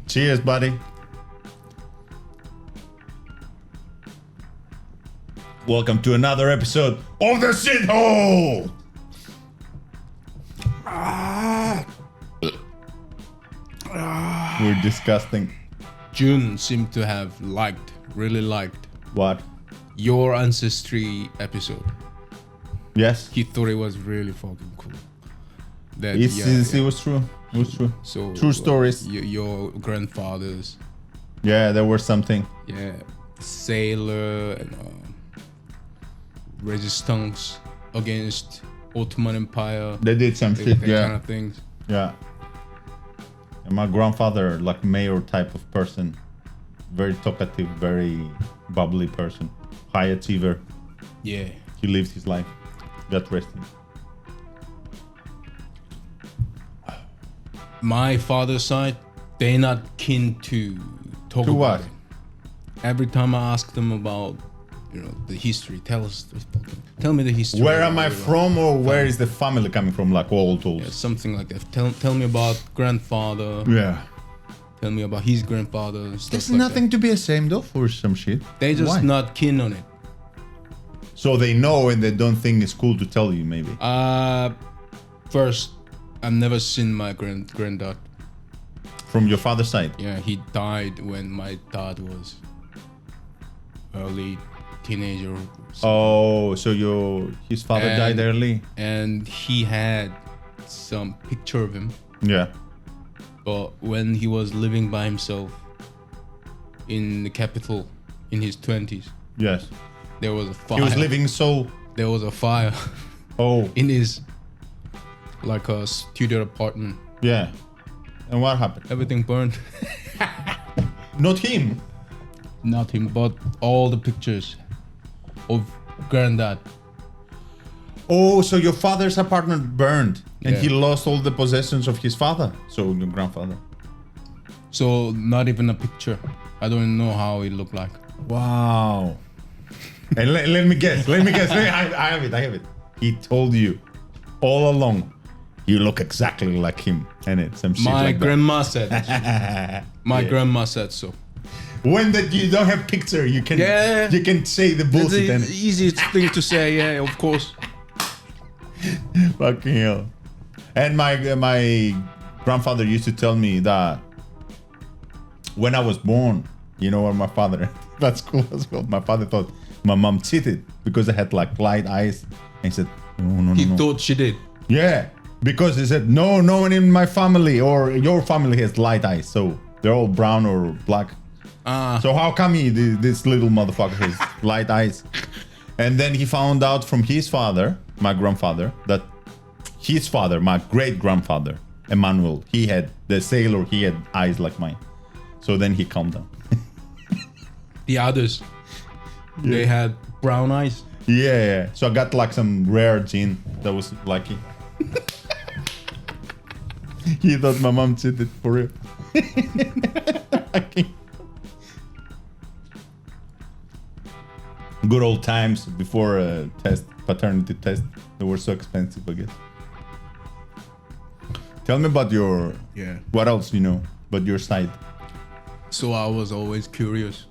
Cheers, buddy. Welcome to another episode of the Shithole. We're disgusting. Jun seemed to have really liked What? your ancestry episode. Yes. He thought it was really fucking cool. That It was true. It was true. So true stories. Your grandfathers, Yeah, there was something. sailor and resistance against Ottoman Empire. They did some shit. That Yeah. kind of things. Yeah. And my grandfather, like mayor type of person, very talkative, very bubbly person, high achiever. Yeah. He lived his life. God rest him. My father's side, they're not keen to talk To about what? it. Every time I ask them about, the history, tell me the history. Where am I from, or where is the family coming from? Like old. Yeah, something like that. Tell me about grandfather. Yeah. Tell me about his grandfather. Stuff There's like nothing to be ashamed of or some shit. That. They just Why? not keen on it. So they know and they don't think it's cool to tell you, maybe. First, I've never seen my granddad. From your father's side. Yeah, he died when my dad was early teenager. Oh, so his father died early. And he had some picture of him. Yeah. But when he was living by himself in the capital in his 20s, Yes. there was a fire. He was living so. There was a fire Oh. in his a studio apartment. Yeah. And what happened? Everything burned. Not him. Not him, but all the pictures of granddad. Oh, so your father's apartment burned and Yeah. he lost all the possessions of his father. So your grandfather. So not even a picture. I don't know how it looked like. Wow. And let me guess. I have it. He told you all along, you look exactly like him. And it's some shit My like grandma said. My Yeah. grandma said so. When that you don't have picture, you can say the It's bullshit. the And easiest thing to say. Yeah, of course. fucking hell. And my grandfather used to tell me that when I was born, what my father, that's cool as well. My father thought my mom cheated because I had like light eyes. And he said, no. He thought she did. Yeah, because he said, no one in my family or your family has light eyes. So they're all brown or black. So how come this little motherfucker has light eyes? And then he found out from his father, my grandfather, that his father, my great-grandfather, Emmanuel, he had eyes like mine. So then he calmed down. The others, they had brown eyes. Yeah. So I got like some rare gene that was lucky. He thought my mom cheated for real. Good old times before paternity test. They were so expensive, I guess. Tell me about what else you know about your side? So I was always curious.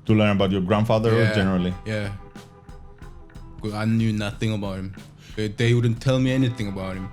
To learn about your grandfather or generally? Yeah. 'Cause I knew nothing about him. They wouldn't tell me anything about him.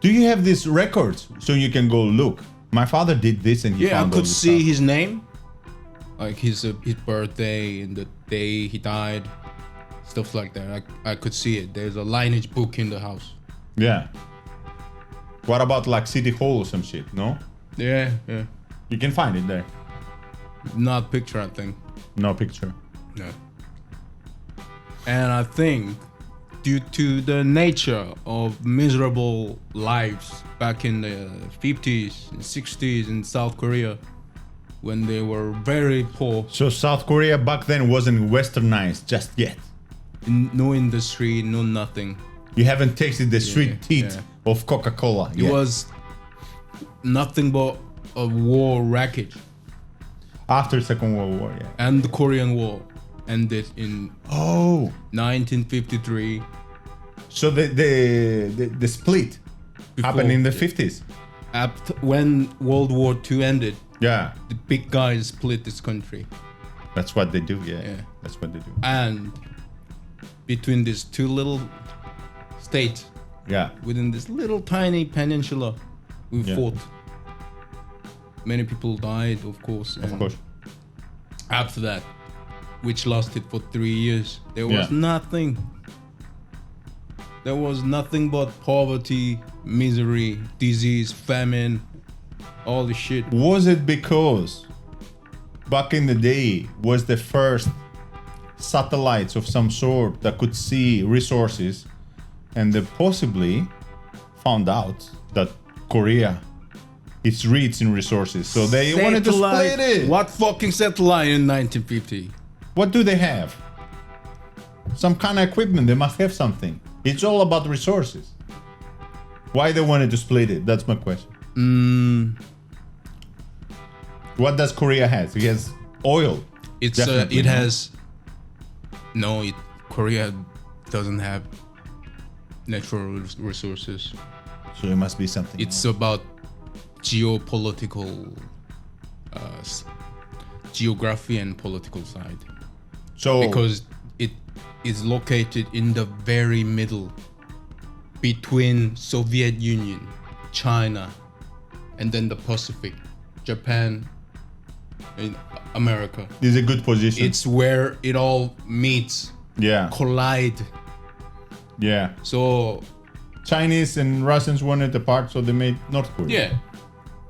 Do you have these records so you can go look? My father did this and he I found all could this see stuff. his name, like his birthday and the day he died, stuff like that. I could see it. There's a lineage book in the house. Yeah. What about like City Hall or some shit? No? Yeah. You can find it there. Not picture, I think. No picture. No. And I think due to the nature of miserable lives back in the 50s and 60s in South Korea, when they were very poor, So South Korea back then wasn't westernized just yet. no industry, no nothing. You haven't tasted the sweet teeth of Coca-Cola It yet. was nothing but a war wreckage. After Second World War, yeah. And the Korean War ended in Oh, 1953. so the split happened in the 50s. when World War II ended, Yeah. the big guys split this country. That's what they do. Yeah. Yeah. That's what they do. And between these two little states, Yeah. within this little tiny peninsula, we fought. Many people died, of course. Of course. After that, which lasted for 3 years, there was nothing. There was nothing but poverty, misery, disease, famine, all the shit. Was it because back in the day was the first satellites of some sort that could see resources, and they possibly found out that Korea is rich in resources, so they wanted to split it? What fucking satellite in 1950? What do they have? Some kind of equipment. They must have something. It's all about resources. Why they wanted to split it? That's my question. What does Korea has? It has oil. It's Definitely it not. has Korea doesn't have natural resources. So it must be something. It's about geopolitical geography and political side. So Because it is located in the very middle between Soviet Union, China, and then the Pacific, Japan, and America. it's a good position. It's where it all meets, yeah. collide. Yeah. So Chinese and Russians wanted the part, so they made North Korea. yeah,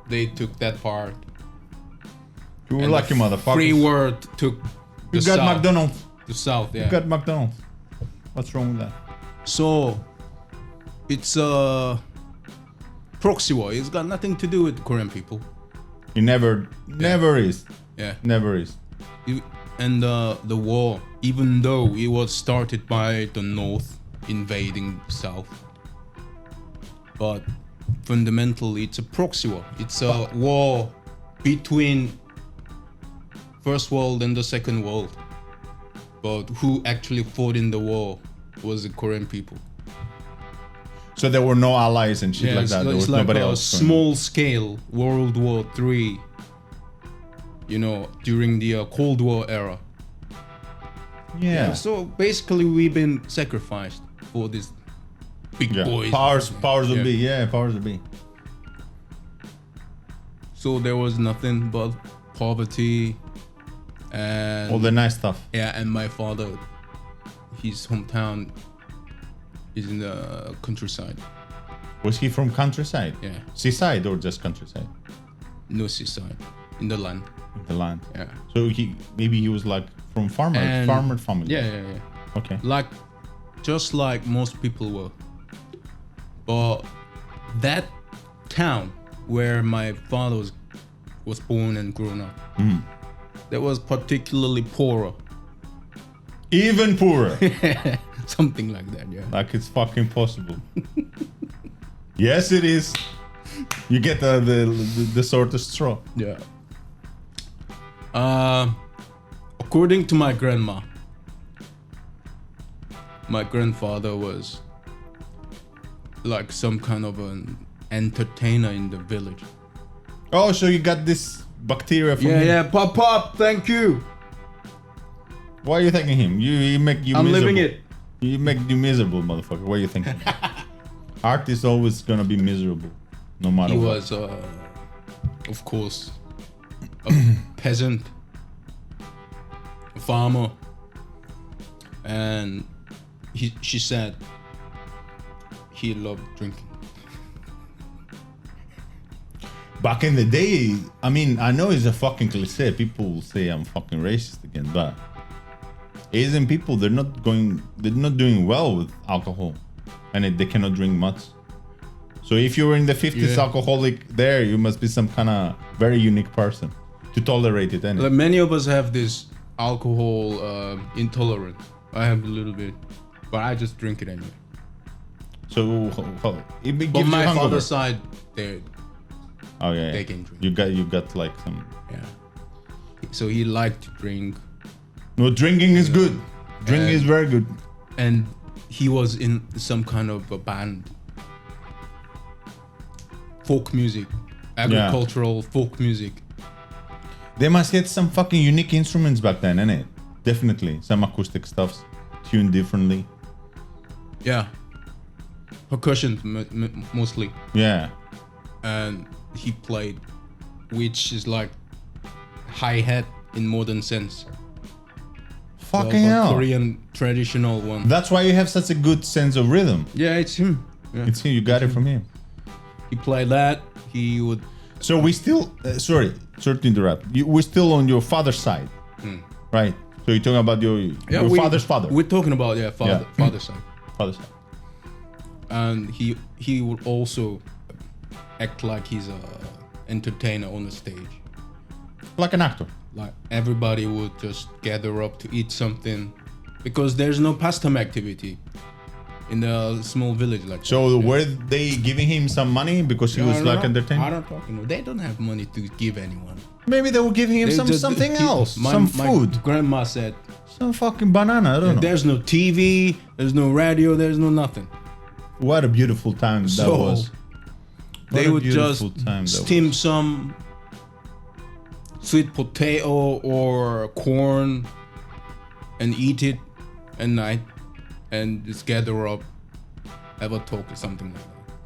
they took that part. You were And lucky, the motherfucker. Free world took the You got south. McDonald's. The south, yeah. You got McDonald's. What's wrong with that? So it's a proxy war. It's got nothing to do with the Korean people. It never is. Yeah. Never is. And the war, even though it was started by the North invading the South, but fundamentally it's a proxy war. It's a war between First World and the Second World. But who actually fought in the war was the Korean people. So there were no allies and shit like that. There was it's like nobody a else. going- small scale World War III. You know, during the Cold War era. Yeah. So basically, we've been sacrificed for these big Yeah. boys. Powers to Yeah. be. Yeah, powers to be. So there was nothing but poverty, and All the nice stuff. yeah, and my father, his hometown is in the countryside. Was he from countryside? Yeah, Seaside or just countryside? no seaside, in the land. The land. Yeah. So he was like from farmer family. Yeah. Okay. Like, just like most people were. But that town where my father was born and grown up, that was particularly poorer. Even poorer. Something like that, yeah. Like it's fucking possible. Yes, it is. You get the sort of straw. Yeah. According to my grandma, my grandfather was like some kind of an entertainer in the village. Oh, so you got this bacteria from him. Yeah, pop, thank you. Why are you thanking him? You make you I'm miserable. living it. You make you miserable, motherfucker. What are you thinking? Art is always gonna be miserable, no matter He what. was, of course, a peasant, a farmer, and she said he loved drinking. Back in the day, I mean, I know it's a fucking cliche. People will say I'm fucking racist again, but Asian people, they're not doing well with alcohol, and they cannot drink much. So if you were in the 50s alcoholic there, you must be some kind of very unique person to tolerate it. Anyway. Like many of us have this alcohol intolerance. I have a little bit, but I just drink it anyway. So it gives But you my hangover. father's side, they Oh yeah, they can drink. You got like some. Yeah. So he liked to drink, No, drinking is good. Drinking And- is very good. and he was in some kind of a band. folk music, agricultural folk music. They must get some fucking unique instruments back then, innit? Definitely. Some acoustic stuffs tuned differently. Yeah. Percussion mostly. Yeah. And he played, which is like hi-hat in modern sense. Fucking hell. Korean traditional one. That's why you have such a good sense of rhythm. Yeah, it's him. Yeah. It's him. You got it from him. He played that. He would. So we still, sorry to interrupt. We're still on your father's side, right? So you're talking about your father's father. We're talking about father's side. Father's side. And he would also act like he's a entertainer on the stage. Like an actor. Like everybody would just gather up to eat something, because there's no pastime activity in the small village like that. So were they giving him some money because he was like entertained? I don't fucking know. They don't have money to give anyone. Maybe they were giving him something else, some food. My grandma said, some fucking banana, I don't know. There's no TV, there's no radio, there's no nothing. What a beautiful time that was. They would just steam some sweet potato or corn and eat it at night and just gather up, have a talk or something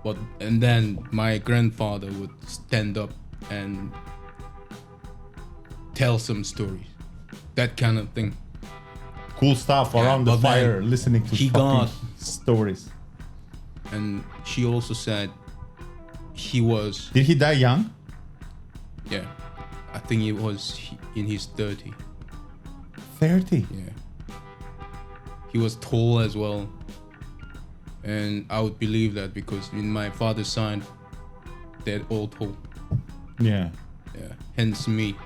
like that. And then my grandfather would stand up and tell some stories, that kind of thing. Cool stuff around the fire, listening to fucking stories. And she also said he was... Did he die young? Yeah. I think he was in his 30. 30? Yeah. He was tall as well. And I would believe that because in my father's side, they're all tall. Yeah. Yeah. Hence me.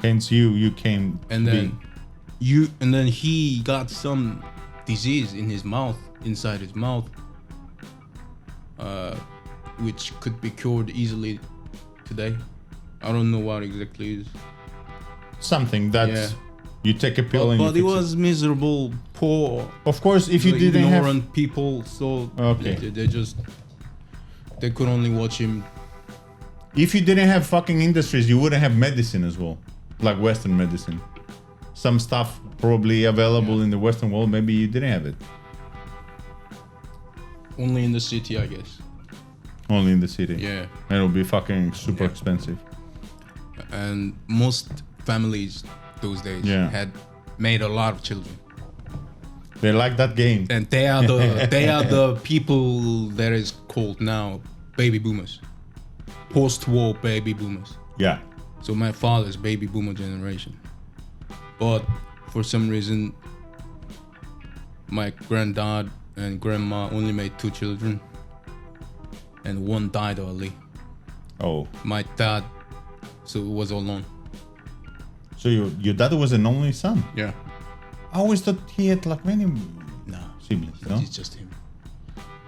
Hence you came and then he got some disease in his mouth, inside his mouth, which could be cured easily today. I don't know what exactly is. Something that you take a pill and you fix it. But it was miserable, poor. Of course, if you didn't have ignorant people, so they could only watch him. If you didn't have fucking industries, you wouldn't have medicine as well, like Western medicine. Some stuff probably available in the Western world, maybe you didn't have it. Only in the city, I guess. Only in the city. Yeah. And it'll be fucking super expensive. And most families those days had made a lot of children. They like that game. And they are the people that is called now baby boomers. Post-war baby boomers. Yeah. So my father's baby boomer generation. But for some reason, my granddad and grandma only made 2 children. And one died early. Oh. My dad was alone. So your dad was an only son? Yeah. I always thought he had like many siblings, no? It's just him.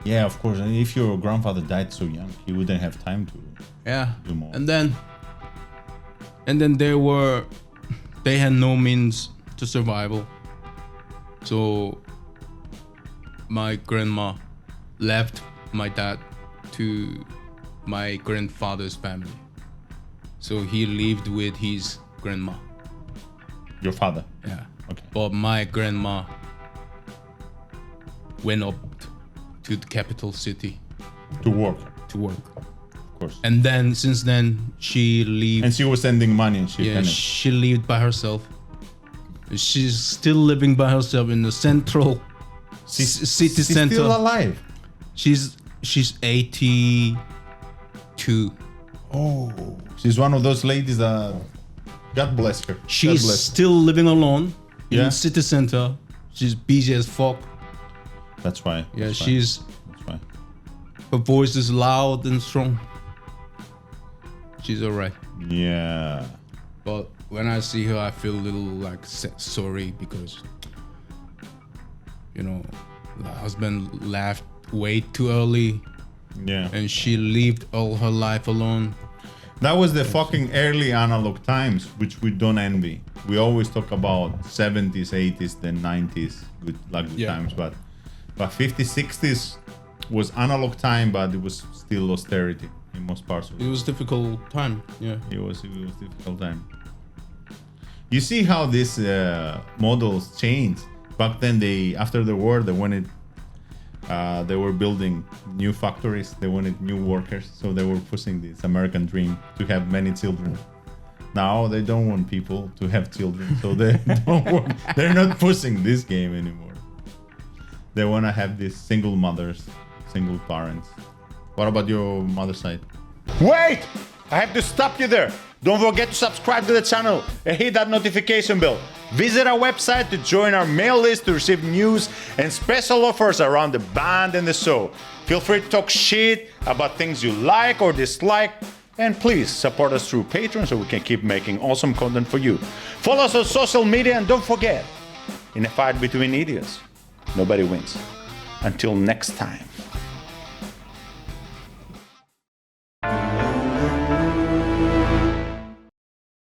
Yeah, of course. And if your grandfather died so young, he wouldn't have time to do more. And then they had no means to survival. So my grandma left my dad to my grandfather's family. So he lived with his grandma. Your father? Yeah. Okay. But my grandma went up to the capital city. To work. Of course. And then, since then, she lived... And she was sending money and shit. She lived by herself. She's still living by herself in the central city center. She's still alive? She's 82. Oh, she's one of those ladies that... God bless her. She's still living alone in the city center. She's busy as fuck. That's why. That's why. Her voice is loud and strong. She's alright. Yeah. But when I see her, I feel a little like sorry because, the husband left way too early. Yeah. And she lived all her life alone. That was the fucking early analog times, which we don't envy. We always talk about 70s, 80s, then 90s, good times, but 50s, 60s was analog time, but it was still austerity. in most parts of It was difficult time. Yeah. It was difficult time. You see how these models changed. Back then, after the war, they were building new factories. They wanted new workers, so they were pushing this American dream to have many children. Now they don't want people to have children, so they're not pushing this game anymore. They want to have these single mothers, single parents. What about your mother's side? Wait! I have to stop you there. Don't forget to subscribe to the channel and hit that notification bell. Visit our website to join our mail list to receive news and special offers around the band and the show. Feel free to talk shit about things you like or dislike. And please support us through Patreon so we can keep making awesome content for you. Follow us on social media and don't forget, in a fight between idiots, nobody wins. Until next time.